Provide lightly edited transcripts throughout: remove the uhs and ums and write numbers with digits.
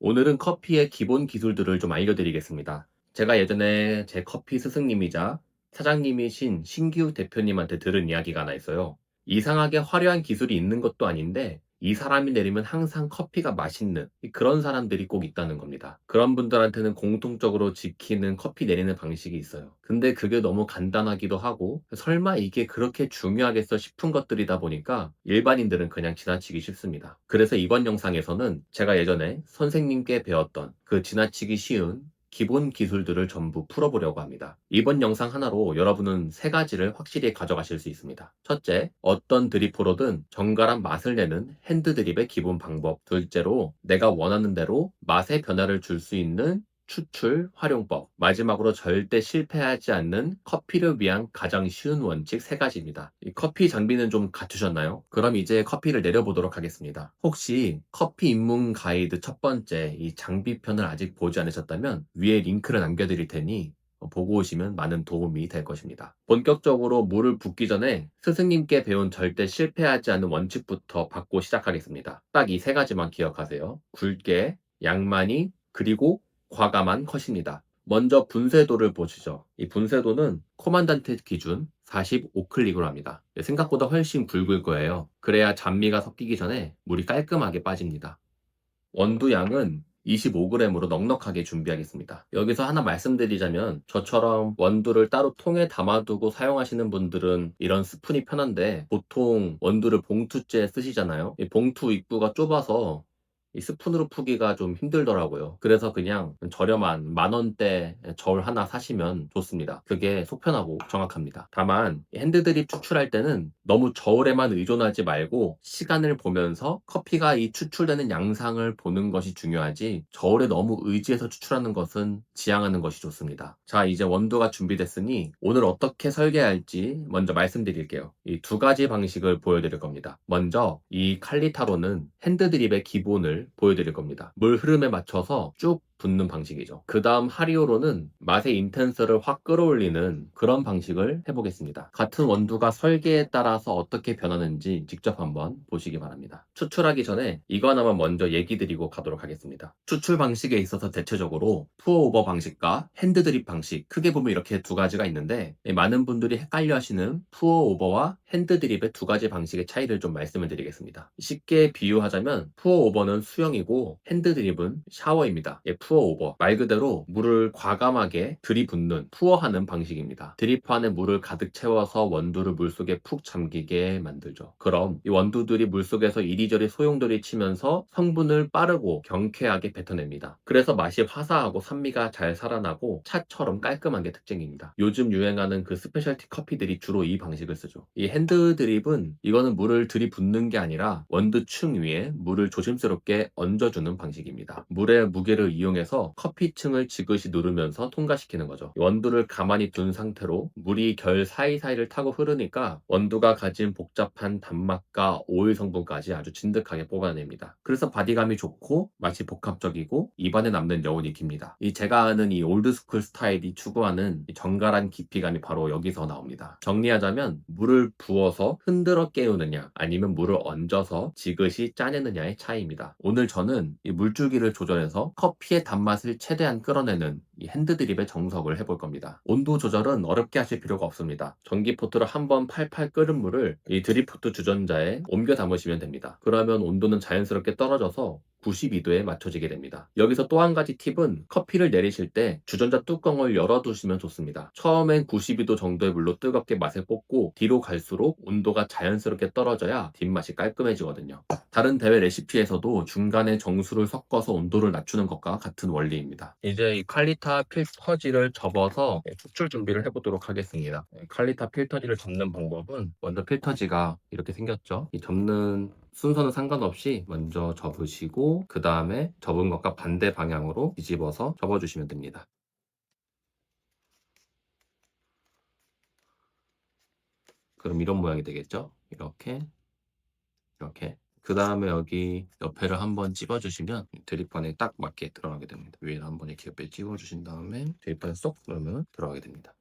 오늘은 커피의 기본 기술들을 좀 알려드리겠습니다. 제가 예전에 제 커피 스승님이자 사장님이신 신기욱 대표님한테 들은 이야기가 하나 있어요. 이상하게 화려한 기술이 있는 것도 아닌데 이 사람이 내리면 항상 커피가 맛있는 그런 사람들이 꼭 있다는 겁니다. 그런 분들한테는 공통적으로 지키는 커피 내리는 방식이 있어요. 근데 그게 너무 간단하기도 하고 설마 이게 그렇게 중요하겠어 싶은 것들이다 보니까 일반인들은 그냥 지나치기 쉽습니다. 그래서 이번 영상에서는 제가 예전에 선생님께 배웠던 그 지나치기 쉬운 기본 기술들을 전부 풀어보려고 합니다. 이번 영상 하나로 여러분은 세 가지를 확실히 가져가실 수 있습니다. 첫째, 어떤 드리퍼로든 정갈한 맛을 내는 핸드 드립의 기본 방법. 둘째로, 내가 원하는 대로 맛의 변화를 줄 수 있는 추출 활용법. 마지막으로 절대 실패하지 않는 커피를 위한 가장 쉬운 원칙 세 가지입니다. 이 커피 장비는 좀 갖추셨나요? 그럼 이제 커피를 내려보도록 하겠습니다. 혹시 커피 입문 가이드 첫 번째 이 장비편을 아직 보지 않으셨다면 위에 링크를 남겨드릴 테니 보고 오시면 많은 도움이 될 것입니다. 본격적으로 물을 붓기 전에 스승님께 배운 절대 실패하지 않는 원칙부터 받고 시작하겠습니다. 딱 이 세 가지만 기억하세요. 굵게, 양 많이, 그리고 과감한 컷입니다. 먼저 분쇄도를 보시죠. 이 분쇄도는 코만단트 기준 45클릭으로 합니다. 생각보다 훨씬 굵을 거예요. 그래야 잔미가 섞이기 전에 물이 깔끔하게 빠집니다. 원두 양은 25g으로 넉넉하게 준비하겠습니다. 여기서 하나 말씀드리자면 저처럼 원두를 따로 통에 담아두고 사용하시는 분들은 이런 스푼이 편한데 보통 원두를 봉투째 쓰시잖아요. 이 봉투 입구가 좁아서 이 스푼으로 푸기가 좀 힘들더라고요. 그래서 그냥 저렴한 만원대 저울 하나 사시면 좋습니다. 그게 속편하고 정확합니다. 다만 핸드드립 추출할 때는 너무 저울에만 의존하지 말고 시간을 보면서 커피가 이 추출되는 양상을 보는 것이 중요하지 저울에 너무 의지해서 추출하는 것은 지양하는 것이 좋습니다. 자, 이제 원두가 준비됐으니 오늘 어떻게 설계할지 먼저 말씀드릴게요. 이 두 가지 방식을 보여드릴 겁니다. 먼저 이 칼리타로는 핸드드립의 기본을 보여드릴 겁니다. 물 흐름에 맞춰서 쭉 붓는 방식이죠. 그 다음 하리오로는 맛의 인텐스를 확 끌어올리는 그런 방식을 해보겠습니다. 같은 원두가 설계에 따라서 어떻게 변하는지 직접 한번 보시기 바랍니다. 추출하기 전에 이거 하나만 먼저 얘기 드리고 가도록 하겠습니다. 추출 방식에 있어서 대체적으로 푸어오버 방식과 핸드드립 방식, 크게 보면 이렇게 두 가지가 있는데 많은 분들이 헷갈려 하시는 푸어오버와 핸드드립의 두 가지 방식의 차이를 좀 말씀을 드리겠습니다. 쉽게 비유하자면 푸어오버는 수영이고 핸드드립은 샤워입니다. 푸어오버, 말 그대로 물을 과감하게 들이붓는, 푸어하는 방식입니다. 드리퍼 안에 물을 가득 채워서 원두를 물속에 푹 잠기게 만들죠. 그럼 이 원두들이 물속에서 이리저리 소용돌이 치면서 성분을 빠르고 경쾌하게 뱉어냅니다. 그래서 맛이 화사하고 산미가 잘 살아나고 차처럼 깔끔한 게 특징입니다. 요즘 유행하는 그 스페셜티 커피들이 주로 이 방식을 쓰죠. 이 핸드 드립은 이거는 물을 들이붓는 게 아니라 원두층 위에 물을 조심스럽게 얹어주는 방식입니다. 물의 무게를 이용해서 커피층을 지그시 누르면서 통과시키는 거죠. 원두를 가만히 둔 상태로 물이 결 사이사이를 타고 흐르니까 원두가 가진 복잡한 단맛과 오일 성분까지 아주 진득하게 뽑아냅니다. 그래서 바디감이 좋고 맛이 복합적이고 입안에 남는 여운이 깁니다. 이 제가 아는 이 올드스쿨 스타일이 추구하는 이 정갈한 깊이감이 바로 여기서 나옵니다. 정리하자면 물을 부어서 흔들어 깨우느냐 아니면 물을 얹어서 지그시 짜내느냐의 차이입니다. 오늘 저는 이 물줄기를 조절해서 커피의 단맛을 최대한 끌어내는 이 핸드드립의 정석을 해볼 겁니다. 온도 조절은 어렵게 하실 필요가 없습니다. 전기포트로 한번 팔팔 끓은 물을 이 드립포트 주전자에 옮겨 담으시면 됩니다. 그러면 온도는 자연스럽게 떨어져서 92도에 맞춰지게 됩니다. 여기서 또 한 가지 팁은 커피를 내리실 때 주전자 뚜껑을 열어두시면 좋습니다. 처음엔 92도 정도의 물로 뜨겁게 맛을 볶고 뒤로 갈수록 온도가 자연스럽게 떨어져야 뒷맛이 깔끔해지거든요. 다른 대회 레시피에서도 중간에 정수를 섞어서 온도를 낮추는 것과 같은 원리입니다. 이제 이 칼리타 필터지를 접어서 추출 준비를 해보도록 하겠습니다. 칼리타 필터지를 접는 방법은 먼저 필터지가 이렇게 생겼죠. 이 접는 순서는 상관없이 먼저 접으시고 그 다음에 접은 것과 반대 방향으로 뒤집어서 접어주시면 됩니다. 그럼 이런 모양이 되겠죠? 이렇게 이렇게 그 다음에 여기 옆에를 한번 찝어주시면 드립판에 딱 맞게 들어가게 됩니다. 위에 한번 이렇게 옆에 찝어주신 다음에 드립판에 쏙 넣으면 들어가게 됩니다.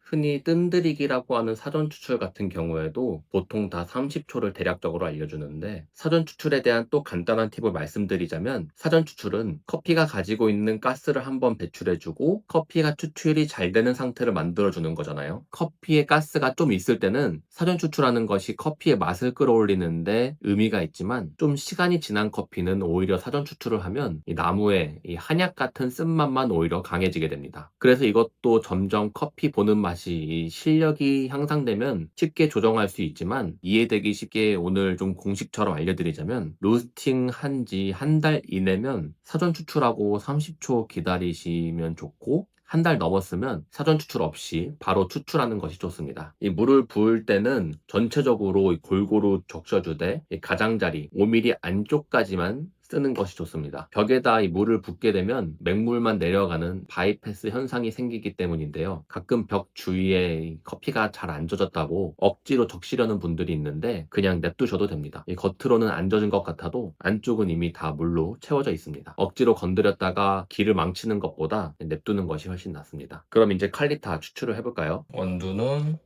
흔히 뜸들이기라고 하는 사전 추출 같은 경우에도 보통 다 30초를 대략적으로 알려주는데, 사전 추출에 대한 또 간단한 팁을 말씀드리자면, 사전 추출은 커피가 가지고 있는 가스를 한번 배출해주고 커피가 추출이 잘 되는 상태를 만들어주는 거잖아요. 커피에 가스가 좀 있을 때는 사전 추출하는 것이 커피의 맛을 끌어올리는데 의미가 있지만, 좀 시간이 지난 커피는 오히려 사전 추출을 하면 이 나무의 이 한약 같은 쓴맛만 오히려 강해지게 됩니다. 그래서 이것도 점점 커피 보는 맛이, 이 실력이 향상되면 쉽게 조정할 수 있지만, 이해되기 쉽게 오늘 좀 공식처럼 알려드리자면, 로스팅 한 지 한 달 이내면 사전 추출하고 30초 기다리시면 좋고, 한 달 넘었으면 사전 추출 없이 바로 추출하는 것이 좋습니다. 이 물을 부을 때는 전체적으로 골고루 적셔주되, 이 가장자리 5mm 안쪽까지만 쓰는 것이 좋습니다. 벽에다 이 물을 붓게 되면 맹물만 내려가는 바이패스 현상이 생기기 때문인데요. 가끔 벽 주위에 커피가 잘 안 젖었다고 억지로 적시려는 분들이 있는데, 그냥 냅두셔도 됩니다. 이 겉으로는 안 젖은 것 같아도 안쪽은 이미 다 물로 채워져 있습니다. 억지로 건드렸다가 기를 망치는 것보다 냅두는 것이 훨씬 낫습니다. 그럼 이제 칼리타 추출을 해볼까요? 원두는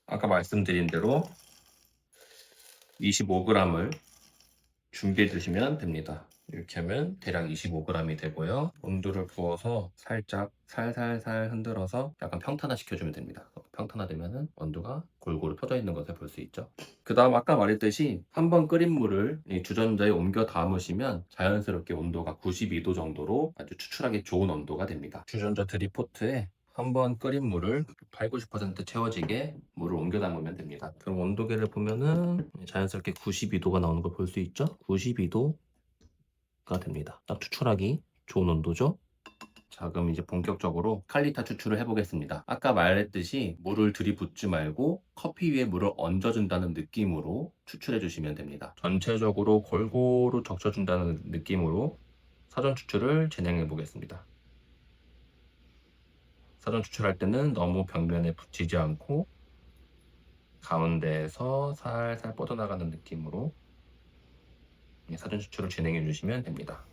아까 말씀드린 대로 25g을 준비해 주시면 됩니다. 이렇게 하면 대략 25g이 되고요. 온도를 부어서 살짝 살살살 흔들어서 약간 평탄화 시켜주면 됩니다. 평탄화되면 온도가 골고루 펴져 있는 것을 볼 수 있죠. 그 다음 아까 말했듯이 한번 끓인 물을 이 주전자에 옮겨 담으시면 자연스럽게 온도가 92도 정도로 아주 추출하기 좋은 온도가 됩니다. 주전자 드립포트에 한번 끓인 물을 8, 90% 채워지게 물을 옮겨 담으면 됩니다. 그럼 온도계를 보면은 자연스럽게 92도가 나오는 걸 볼 수 있죠? 92도가 됩니다. 딱 추출하기 좋은 온도죠? 자, 그럼 이제 본격적으로 칼리타 추출을 해보겠습니다. 아까 말했듯이 물을 들이붓지 말고 커피 위에 물을 얹어준다는 느낌으로 추출해 주시면 됩니다. 전체적으로 골고루 적셔준다는 느낌으로 사전 추출을 진행해 보겠습니다. 사전 추출할 때는 너무 벽면에 붙이지 않고 가운데에서 살살 뻗어나가는 느낌으로 사전 추출을 진행해 주시면 됩니다.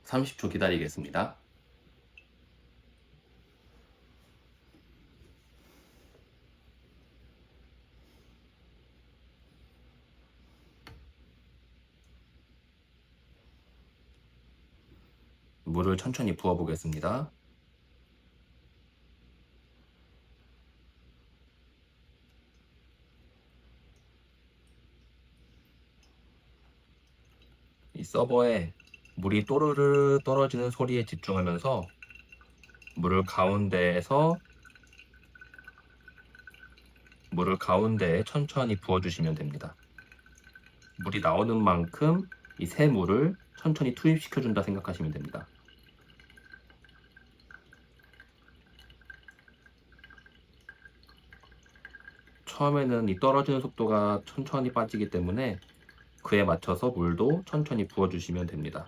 30초 기다리겠습니다. 물을 천천히 부어 보겠습니다. 이 서버에 물이 또르르 떨어지는 소리에 집중하면서 물을 가운데에 천천히 부어주시면 됩니다. 물이 나오는 만큼 이 새 물을 천천히 투입시켜준다 생각하시면 됩니다. 처음에는 이 떨어지는 속도가 천천히 빠지기 때문에 그에 맞춰서 물도 천천히 부어주시면 됩니다.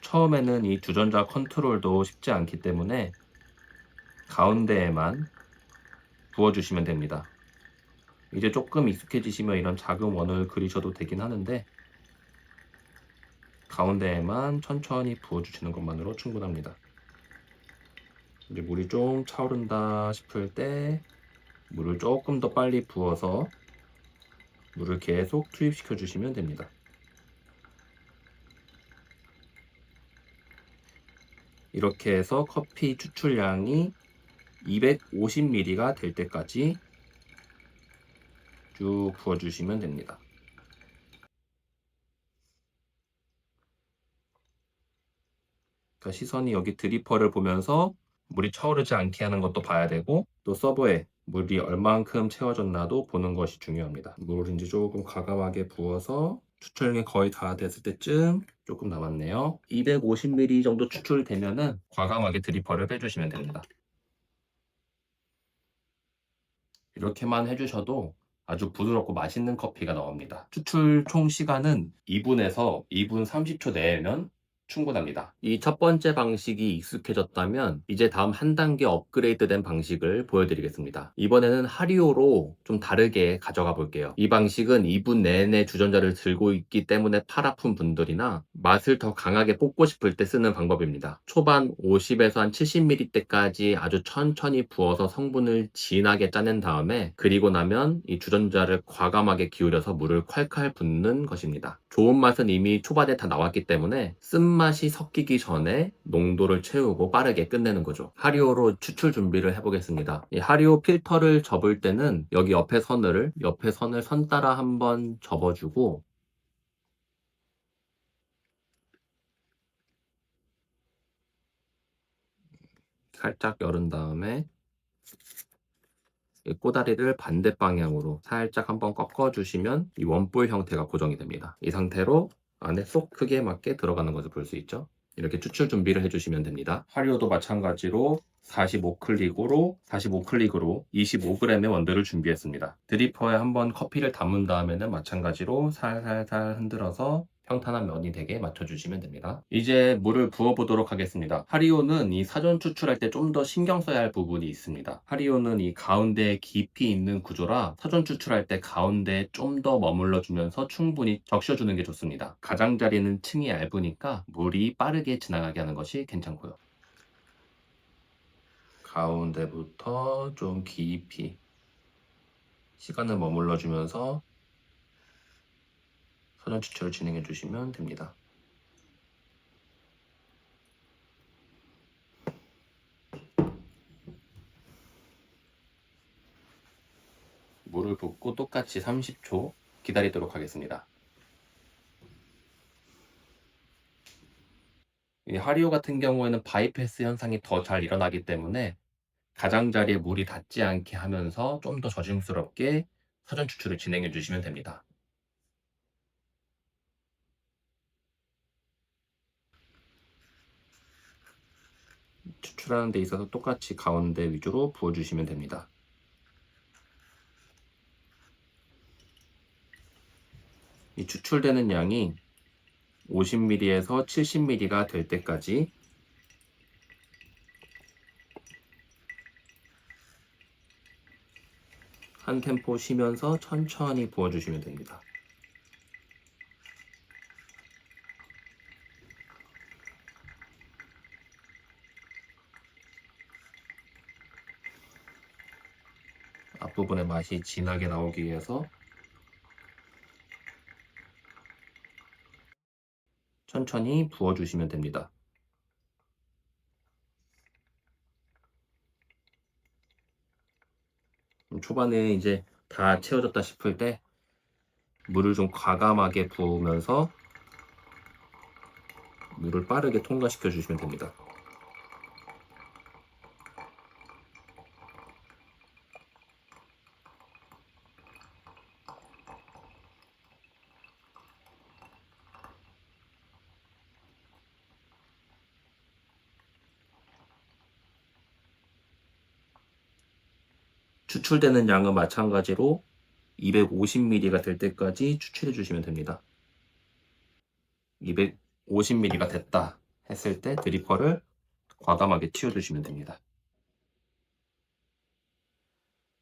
처음에는 이 주전자 컨트롤도 쉽지 않기 때문에 가운데에만 부어주시면 됩니다. 이제 조금 익숙해지시면 이런 작은 원을 그리셔도 되긴 하는데, 가운데에만 천천히 부어주시는 것만으로 충분합니다. 이제 물이 좀 차오른다 싶을 때 물을 조금 더 빨리 부어서 물을 계속 투입시켜 주시면 됩니다. 이렇게 해서 커피 추출량이 250ml가 될 때까지 쭉 부어주시면 됩니다. 그러니까 시선이 여기 드리퍼를 보면서 물이 차오르지 않게 하는 것도 봐야 되고, 또 서버에 물이 얼만큼 채워졌나도 보는 것이 중요합니다. 물을 이제 조금 과감하게 부어서 추출량이 거의 다 됐을 때쯤, 조금 남았네요. 250ml 정도 추출되면은 과감하게 드리퍼를 빼주시면 됩니다. 이렇게만 해주셔도 아주 부드럽고 맛있는 커피가 나옵니다. 추출 총 시간은 2분에서 2분 30초 내면 충분합니다. 이 첫 번째 방식이 익숙해졌다면 이제 다음 한 단계 업그레이드된 방식을 보여드리겠습니다. 이번에는 하리오로 좀 다르게 가져가 볼게요. 이 방식은 2분 내내 주전자를 들고 있기 때문에 팔 아픈 분들이나 맛을 더 강하게 뽑고 싶을 때 쓰는 방법입니다. 초반 50에서 한 70ml 때까지 아주 천천히 부어서 성분을 진하게 짜낸 다음에, 그리고 나면 이 주전자를 과감하게 기울여서 물을 콸콸 붓는 것입니다. 좋은 맛은 이미 초반에 다 나왔기 때문에 쓴맛이 섞이기 전에 농도를 채우고 빠르게 끝내는 거죠. 하리오로 추출 준비를 해보겠습니다. 이 하리오 필터를 접을 때는 여기 옆에 선을 선 따라 한번 접어주고, 살짝 열은 다음에 이 꼬다리를 반대 방향으로 살짝 한번 꺾어주시면 이 원볼 형태가 고정이 됩니다. 이 상태로 안에 쏙 크기에 맞게 들어가는 것을 볼 수 있죠. 이렇게 추출 준비를 해주시면 됩니다. 하리오도 마찬가지로 45클릭으로 25g의 원두를 준비했습니다. 드리퍼에 한번 커피를 담은 다음에는 마찬가지로 살살살 흔들어서 평탄한 면이 되게 맞춰주시면 됩니다. 이제 물을 부어보도록 하겠습니다. 하리오는 이 사전 추출할 때 좀 더 신경 써야 할 부분이 있습니다. 하리오는 이 가운데에 깊이 있는 구조라 사전 추출할 때 가운데에 좀 더 머물러 주면서 충분히 적셔주는 게 좋습니다. 가장자리는 층이 얇으니까 물이 빠르게 지나가게 하는 것이 괜찮고요. 가운데부터 좀 깊이 시간을 머물러 주면서 사전 추출을 진행해 주시면 됩니다. 물을 붓고 똑같이 30초 기다리도록 하겠습니다. 이 하리오 같은 경우에는 바이패스 현상이 더 잘 일어나기 때문에 가장자리에 물이 닿지 않게 하면서 좀 더 조심스럽게 사전 추출을 진행해 주시면 됩니다. 추출하는 데 있어서 똑같이 가운데 위주로 부어주시면 됩니다. 이 추출되는 양이 50ml에서 70ml가 될 때까지 한 템포 쉬면서 천천히 부어주시면 됩니다. 앞부분의 맛이 진하게 나오기 위해서 천천히 부어주시면 됩니다. 초반에 이제 다 채워졌다 싶을 때 물을 좀 과감하게 부으면서 물을 빠르게 통과시켜 주시면 됩니다. 추출되는 양은 마찬가지로 250ml가 될 때까지 추출해 주시면 됩니다. 250ml가 됐다 했을 때 드리퍼를 과감하게 튀어주시면 됩니다.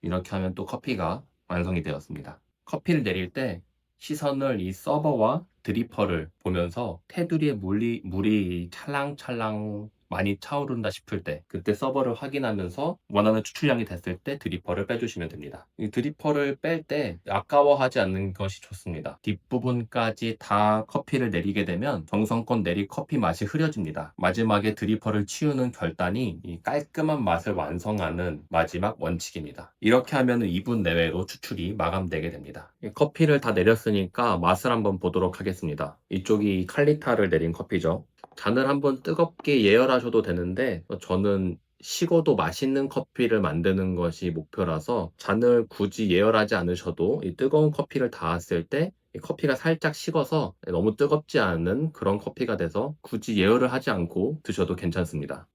이렇게 하면 또 커피가 완성이 되었습니다. 커피를 내릴 때 시선을 이 서버와 드리퍼를 보면서 테두리에 물이 찰랑찰랑 많이 차오른다 싶을 때, 그때 서버를 확인하면서 원하는 추출량이 됐을 때 드리퍼를 빼주시면 됩니다. 이 드리퍼를 뺄 때 아까워하지 않는 것이 좋습니다. 뒷부분까지 다 커피를 내리게 되면 정성껏 내린 커피 맛이 흐려집니다. 마지막에 드리퍼를 치우는 결단이 이 깔끔한 맛을 완성하는 마지막 원칙입니다. 이렇게 하면 2분 내외로 추출이 마감되게 됩니다. 이 커피를 다 내렸으니까 맛을 한번 보도록 하겠습니다. 이쪽이 칼리타를 내린 커피죠. 잔을 한번 뜨겁게 예열하셔도 되는데 저는 식어도 맛있는 커피를 만드는 것이 목표라서 잔을 굳이 예열하지 않으셔도 이 뜨거운 커피를 닿았을 때 이 커피가 살짝 식어서 너무 뜨겁지 않은 그런 커피가 돼서 굳이 예열을 하지 않고 드셔도 괜찮습니다.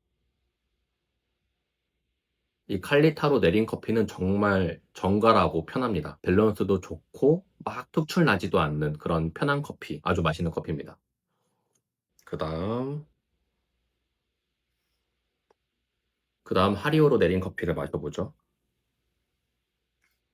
이 칼리타로 내린 커피는 정말 정갈하고 편합니다. 밸런스도 좋고 막 특출 나지도 않는 그런 편한 커피, 아주 맛있는 커피입니다. 그 다음 하리오로 내린 커피를 마셔보죠.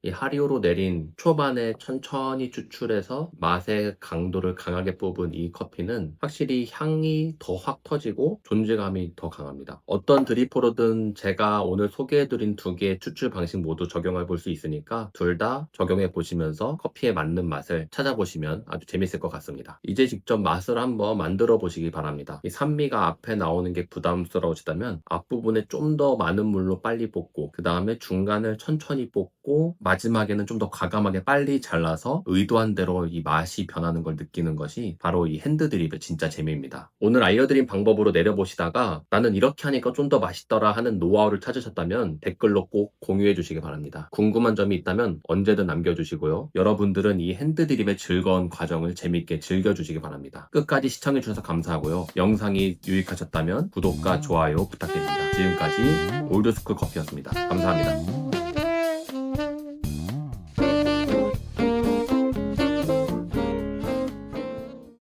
이 하리오로 내린 초반에 천천히 추출해서 맛의 강도를 강하게 뽑은 이 커피는 확실히 향이 더 확 터지고 존재감이 더 강합니다. 어떤 드리퍼로든 제가 오늘 소개해드린 두 개의 추출 방식 모두 적용해 볼 수 있으니까 둘 다 적용해 보시면서 커피에 맞는 맛을 찾아보시면 아주 재밌을 것 같습니다. 이제 직접 맛을 한번 만들어 보시기 바랍니다. 이 산미가 앞에 나오는 게 부담스러우시다면 앞부분에 좀 더 많은 물로 빨리 볶고 그 다음에 중간을 천천히 볶고 마지막에는 좀 더 과감하게 빨리 잘라서 의도한 대로 이 맛이 변하는 걸 느끼는 것이 바로 이 핸드드립의 진짜 재미입니다. 오늘 알려드린 방법으로 내려보시다가 나는 이렇게 하니까 좀 더 맛있더라 하는 노하우를 찾으셨다면 댓글로 꼭 공유해 주시기 바랍니다. 궁금한 점이 있다면 언제든 남겨주시고요. 여러분들은 이 핸드드립의 즐거운 과정을 재밌게 즐겨주시기 바랍니다. 끝까지 시청해 주셔서 감사하고요. 영상이 유익하셨다면 구독과 좋아요 부탁드립니다. 지금까지 올드스쿨 커피였습니다. 감사합니다.